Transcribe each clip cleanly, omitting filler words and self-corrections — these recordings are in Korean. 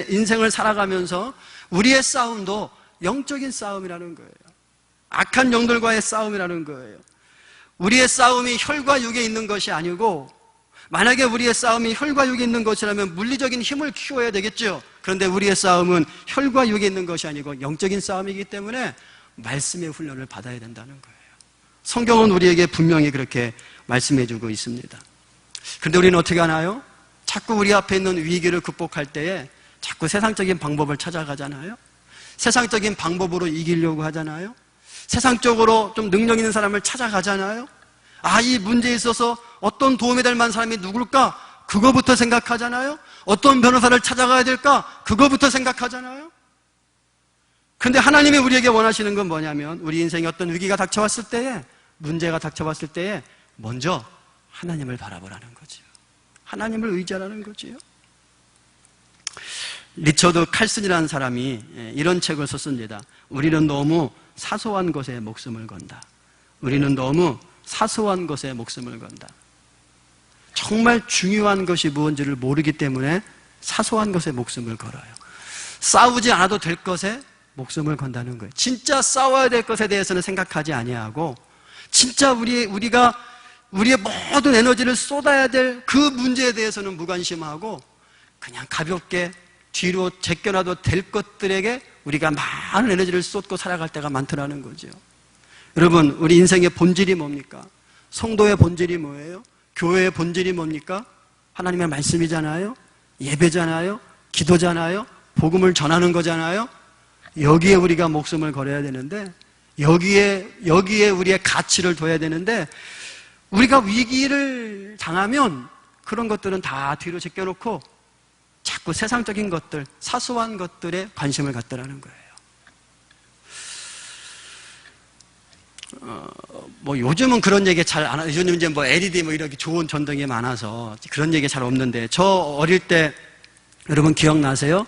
인생을 살아가면서 우리의 싸움도 영적인 싸움이라는 거예요. 악한 영들과의 싸움이라는 거예요. 우리의 싸움이 혈과 육에 있는 것이 아니고, 만약에 우리의 싸움이 혈과 육에 있는 것이라면 물리적인 힘을 키워야 되겠죠. 그런데 우리의 싸움은 혈과 육에 있는 것이 아니고 영적인 싸움이기 때문에 말씀의 훈련을 받아야 된다는 거예요. 성경은 우리에게 분명히 그렇게 말씀해 주고 있습니다. 그런데 우리는 어떻게 하나요? 자꾸 우리 앞에 있는 위기를 극복할 때에 자꾸 세상적인 방법을 찾아가잖아요. 세상적인 방법으로 이기려고 하잖아요. 세상적으로 좀 능력 있는 사람을 찾아가잖아요. 이 문제에 있어서 어떤 도움이 될 만한 사람이 누굴까? 그거부터 생각하잖아요. 어떤 변호사를 찾아가야 될까? 그거부터 생각하잖아요. 그런데 하나님이 우리에게 원하시는 건 뭐냐면, 우리 인생에 어떤 위기가 닥쳐왔을 때에, 문제가 닥쳐왔을 때에 먼저 하나님을 바라보라는 거죠. 하나님을 의지하라는 거죠. 리처드 칼슨이라는 사람이 이런 책을 썼습니다. 우리는 너무 사소한 것에 목숨을 건다. 우리는 너무 사소한 것에 목숨을 건다. 정말 중요한 것이 무엇인지를 모르기 때문에 사소한 것에 목숨을 걸어요. 싸우지 않아도 될 것에 목숨을 건다는 거예요. 진짜 싸워야 될 것에 대해서는 생각하지 아니하고, 진짜 우리가 우리의 모든 에너지를 쏟아야 될 그 문제에 대해서는 무관심하고, 그냥 가볍게 뒤로 제껴놔도 될 것들에게 우리가 많은 에너지를 쏟고 살아갈 때가 많더라는 거죠. 여러분, 우리 인생의 본질이 뭡니까? 성도의 본질이 뭐예요? 교회의 본질이 뭡니까? 하나님의 말씀이잖아요. 예배잖아요. 기도잖아요. 복음을 전하는 거잖아요. 여기에 우리가 목숨을 걸어야 되는데, 여기에 우리의 가치를 둬야 되는데, 우리가 위기를 당하면 그런 것들은 다 뒤로 제껴놓고 자꾸 세상적인 것들, 사소한 것들에 관심을 갖더라는 거예요. 요즘은 그런 얘기 잘 안 하죠. 요즘 이제 LED 이렇게 좋은 전등이 많아서 그런 얘기 잘 없는데, 저 어릴 때 여러분 기억나세요?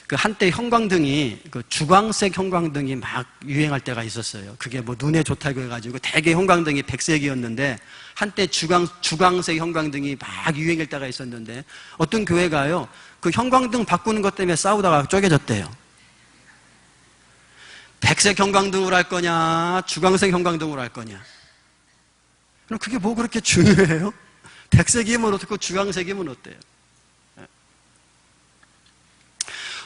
그 한때 형광등이, 그 주광색 형광등이 막 유행할 때가 있었어요. 그게 눈에 좋다고 해가지고 대개 형광등이 백색이었는데, 한때 주광색 형광등이 막 유행할 때가 있었는데, 어떤 교회가요, 그 형광등 바꾸는 것 때문에 싸우다가 쪼개졌대요. 백색 형광등으로 할 거냐, 주광색 형광등으로 할 거냐. 그럼 그게 뭐 그렇게 중요해요? 백색이면 어떻고 주광색이면 어때요?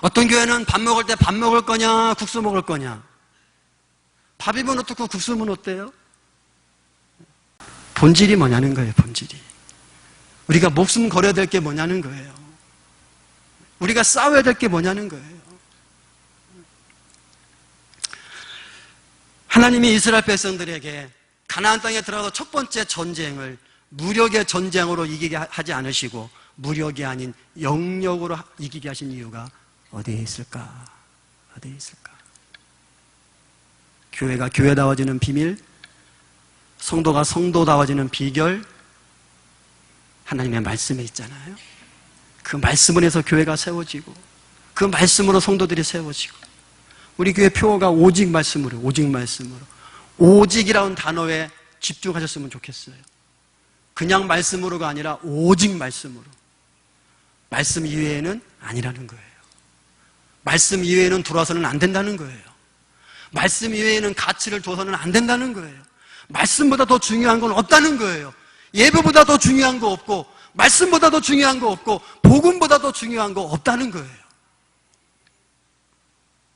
어떤 교회는 밥 먹을 때 밥 먹을 거냐, 국수 먹을 거냐. 밥이면 어떻고 국수면 어때요? 본질이 뭐냐는 거예요, 본질이. 우리가 목숨 걸어야 될 게 뭐냐는 거예요. 우리가 싸워야 될 게 뭐냐는 거예요. 하나님이 이스라엘 백성들에게 가나안 땅에 들어가서 첫 번째 전쟁을 무력의 전쟁으로 이기게 하지 않으시고, 무력이 아닌 영력으로 이기게 하신 이유가 어디에 있을까? 어디에 있을까? 교회가 교회다워지는 비밀, 성도가 성도다워지는 비결, 하나님의 말씀에 있잖아요. 그 말씀을 해서 교회가 세워지고, 그 말씀으로 성도들이 세워지고, 우리 교회 표어가 오직 말씀으로, 오직 말씀으로. 오직이라는 단어에 집중하셨으면 좋겠어요. 그냥 말씀으로가 아니라 오직 말씀으로. 말씀 이외에는 아니라는 거예요. 말씀 이외에는 들어와서는 안 된다는 거예요. 말씀 이외에는 가치를 둬서는 안 된다는 거예요. 말씀보다 더 중요한 건 없다는 거예요. 예배보다 더 중요한 거 없고, 말씀보다 더 중요한 거 없고, 복음보다 더 중요한 거 없다는 거예요.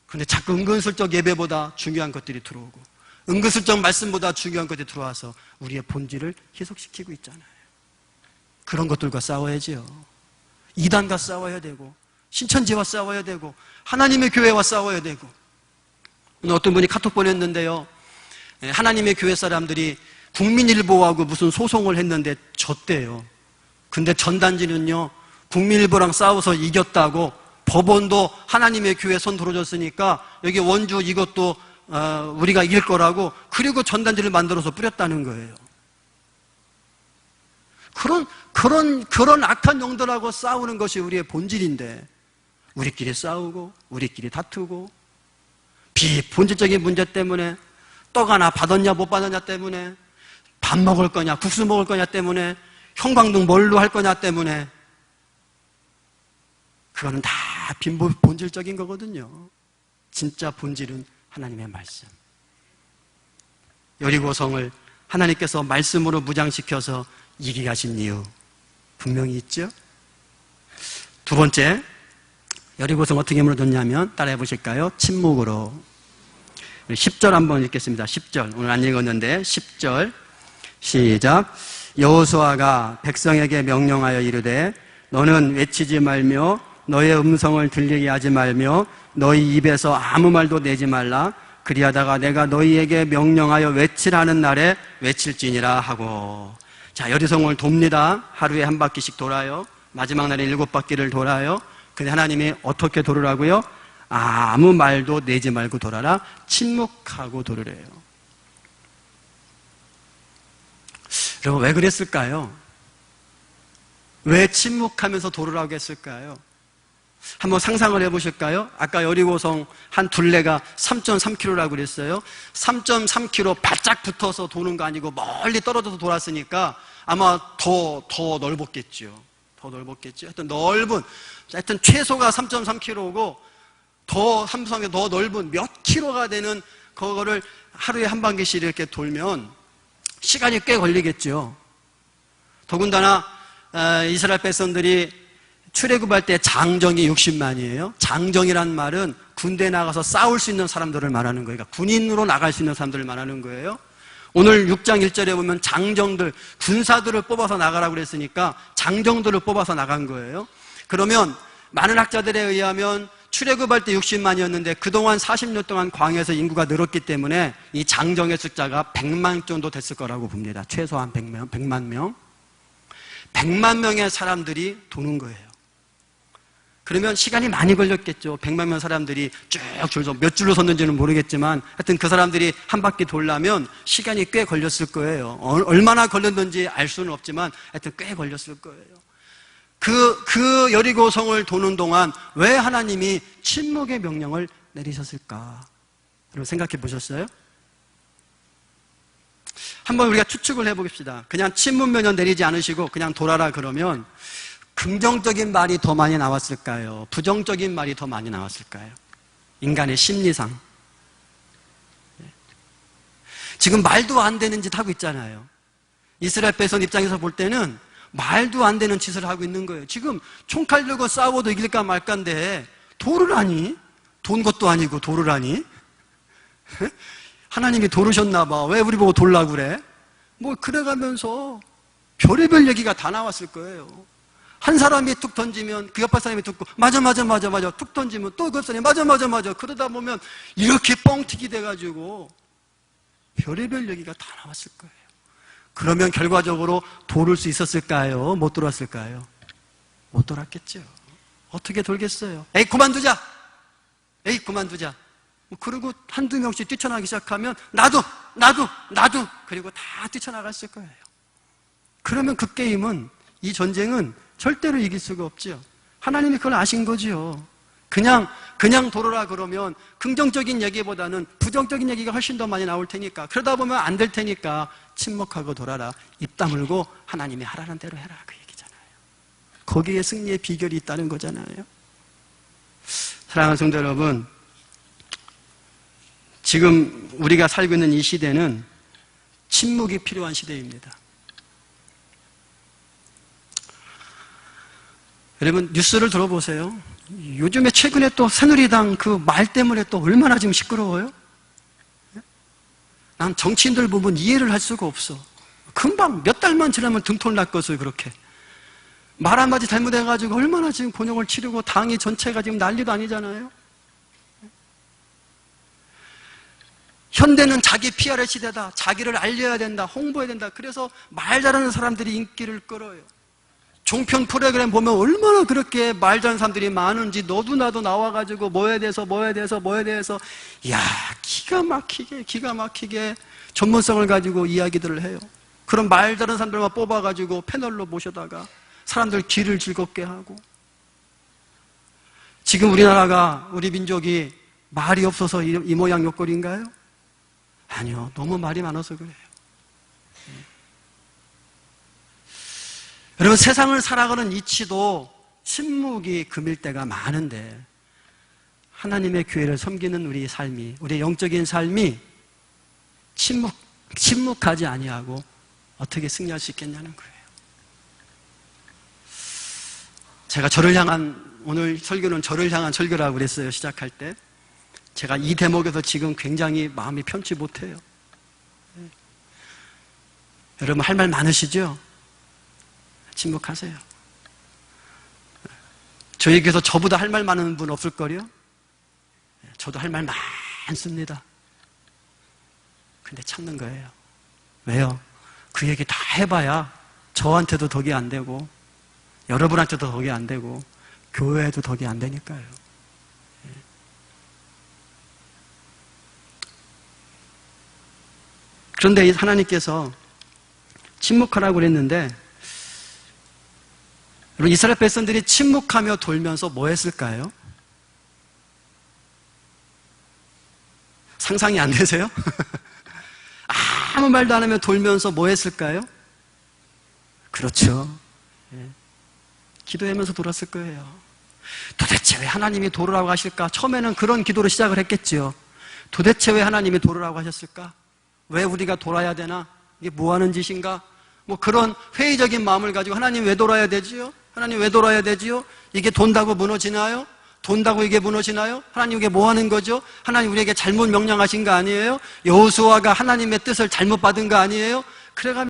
그런데 자꾸 은근슬쩍 예배보다 중요한 것들이 들어오고, 은근슬쩍 말씀보다 중요한 것들이 들어와서 우리의 본질을 희석시키고 있잖아요. 그런 것들과 싸워야지요. 이단과 싸워야 되고, 신천지와 싸워야 되고, 하나님의 교회와 싸워야 되고. 오늘 어떤 분이 카톡 보냈는데요, 하나님의 교회 사람들이 국민일보하고 무슨 소송을 했는데 졌대요. 근데 전단지는요, 국민일보랑 싸워서 이겼다고, 법원도 하나님의 교회 손 들어줬으니까 여기 원주 이것도 우리가 이길 거라고, 그리고 전단지를 만들어서 뿌렸다는 거예요. 그런 악한 영들하고 싸우는 것이 우리의 본질인데, 우리끼리 싸우고, 우리끼리 다투고, 비본질적인 문제 때문에, 떡 하나 받았냐 못 받았냐 때문에, 밥 먹을 거냐 국수 먹을 거냐 때문에, 형광등 뭘로 할 거냐 때문에, 그거는 다 본질적인 거거든요. 진짜 본질은 하나님의 말씀. 여리고성을 하나님께서 말씀으로 무장시켜서 이기게 하신 이유 분명히 있죠. 두 번째, 여리고성 어떻게 무너졌냐면 따라해 보실까요? 침묵으로. 10절 한번 읽겠습니다. 10절. 오늘 안 읽었는데 10절 시작. 여호수아가 백성에게 명령하여 이르되 너는 외치지 말며 너의 음성을 들리게 하지 말며 너희 입에서 아무 말도 내지 말라. 그리하다가 내가 너희에게 명령하여 외치라는 날에 외칠지니라 하고. 자, 여리성을 돕니다. 하루에 한 바퀴씩 돌아요. 마지막 날에 7바퀴를 돌아요. 근데 하나님이 어떻게 돌으라고요? 아무 말도 내지 말고 돌아라. 침묵하고 돌으래요. 여러분, 왜 그랬을까요? 왜 침묵하면서 돌으라고 했을까요? 한번 상상을 해보실까요? 아까 여리고성 한 둘레가 3.3km라고 그랬어요. 3.3km 바짝 붙어서 도는 거 아니고 멀리 떨어져서 돌았으니까 아마 더 넓었겠죠. 더 넓었겠죠. 하여튼 최소가 3.3km고 삼성에 더 넓은 몇 킬로가 되는 그거를 하루에 한 바퀴씩 이렇게 돌면 시간이 꽤 걸리겠죠. 더군다나 이스라엘 백성들이 출애굽할 때 장정이 60만이에요. 장정이란 말은 군대에 나가서 싸울 수 있는 사람들을 말하는 거예요. 그러니까 군인으로 나갈 수 있는 사람들을 말하는 거예요. 오늘 6장 1절에 보면 장정들, 군사들을 뽑아서 나가라고 그랬으니까 장정들을 뽑아서 나간 거예요. 그러면 많은 학자들에 의하면 출애굽할 때 60만이었는데 그동안 40년 동안 광야에서 인구가 늘었기 때문에 이 장정의 숫자가 100만 정도 됐을 거라고 봅니다. 최소한 100만 명. 100만 명의 사람들이 도는 거예요. 그러면 시간이 많이 걸렸겠죠. 100만 명 사람들이 쭉 줄서 몇 줄로 섰는지는 모르겠지만 하여튼 그 사람들이 한 바퀴 돌려면 시간이 꽤 걸렸을 거예요. 얼마나 걸렸는지 알 수는 없지만 하여튼 꽤 걸렸을 거예요. 그 여리고성을 도는 동안 왜 하나님이 침묵의 명령을 내리셨을까? 여러분 생각해 보셨어요? 한번 우리가 추측을 해보겠습니다. 그냥 침묵 명령 내리지 않으시고 그냥 돌아라 그러면 긍정적인 말이 더 많이 나왔을까요? 부정적인 말이 더 많이 나왔을까요? 인간의 심리상. 지금 말도 안 되는 짓 하고 있잖아요. 이스라엘 백성 입장에서 볼 때는 말도 안 되는 짓을 하고 있는 거예요. 지금 총칼 들고 싸워도 이길까 말까인데 도를 하니? 돈 것도 아니고 도를 하니? 하나님이 도르셨나 봐. 왜 우리 보고 돌라고 그래? 뭐 그래가면서 별의별 얘기가 다 나왔을 거예요. 한 사람이 툭 던지면 그 옆에 사람이 듣고 맞아 툭 던지면 또 그 사람이 맞아 그러다 보면 이렇게 뻥튀기 돼가지고 별의별 얘기가 다 나왔을 거예요. 그러면 결과적으로 돌을 수 있었을까요? 못 돌았을까요? 못 돌았겠죠. 어떻게 돌겠어요? 에이 그만두자. 그리고 한두 명씩 뛰쳐나가기 시작하면 나도 그리고 다 뛰쳐나갔을 거예요. 그러면 그 게임은, 이 전쟁은 절대로 이길 수가 없죠. 하나님이 그걸 아신 거죠. 그냥 돌아라 그러면 긍정적인 얘기보다는 부정적인 얘기가 훨씬 더 많이 나올 테니까, 그러다 보면 안 될 테니까 침묵하고 돌아라. 입 다물고 하나님이 하라는 대로 해라, 그 얘기잖아요. 거기에 승리의 비결이 있다는 거잖아요. 사랑하는 성도 여러분, 지금 우리가 살고 있는 이 시대는 침묵이 필요한 시대입니다. 여러분 뉴스를 들어보세요. 요즘에 최근에 또 새누리당 그 말 때문에 또 얼마나 지금 시끄러워요? 난 정치인들 보면 이해를 할 수가 없어. 금방 몇 달만 지나면 등톨 났겠어요. 그렇게 말 한마디 잘못해가지고 얼마나 지금 곤욕을 치르고 당이 전체가 지금 난리도 아니잖아요. 현대는 자기 PR의 시대다. 자기를 알려야 된다. 홍보해야 된다. 그래서 말 잘하는 사람들이 인기를 끌어요. 종편 프로그램 보면 얼마나 그렇게 말 잘하는 사람들이 많은지 너도 나도 나와가지고 뭐에 대해서 야, 기가 막히게 전문성을 가지고 이야기들을 해요. 그런 말 잘하는 사람들만 뽑아가지고 패널로 모셔다가 사람들 귀를 즐겁게 하고. 지금 우리나라가, 우리 민족이 말이 없어서 이 모양 요꼴인가요? 아니요, 너무 말이 많아서 그래요. 여러분, 세상을 살아가는 이치도 침묵이 금일 때가 많은데 하나님의 교회를 섬기는 우리의 삶이, 우리의 영적인 삶이 침묵하지 아니하고 어떻게 승리할 수 있겠냐는 거예요. 제가 오늘 설교는 저를 향한 설교라고 그랬어요. 시작할 때 제가 이 대목에서 지금 굉장히 마음이 편치 못해요. 여러분 할 말 많으시죠? 침묵하세요. 저에게서 저보다 할 말 많은 분 없을걸요? 저도 할 말 많습니다. 근데 참는 거예요. 왜요? 그 얘기 다 해봐야 저한테도 덕이 안 되고 여러분한테도 덕이 안 되고 교회에도 덕이 안 되니까요. 그런데 하나님께서 침묵하라고 그랬는데 여러분 이스라엘 백성들이 침묵하며 돌면서 뭐 했을까요? 상상이 안 되세요? 아무 말도 안 하며 돌면서 뭐 했을까요? 그렇죠. 기도하면서 돌았을 거예요. 도대체 왜 하나님이 돌으라고 하실까? 처음에는 그런 기도로 시작을 했겠죠. 도대체 왜 하나님이 돌으라고 하셨을까? 왜 우리가 돌아야 되나? 이게 뭐 하는 짓인가? 뭐 그런 회의적인 마음을 가지고 하나님 왜 돌아야 되지요? 하나님 왜 돌아야 되지요? 이게 돈다고 무너지나요? 돈다고 이게 무너지나요? 하나님 이게 뭐 하는 거죠? 하나님 우리에게 잘못 명령하신 거 아니에요? 여호수아가 하나님의 뜻을 잘못 받은 거 아니에요? 그래가면서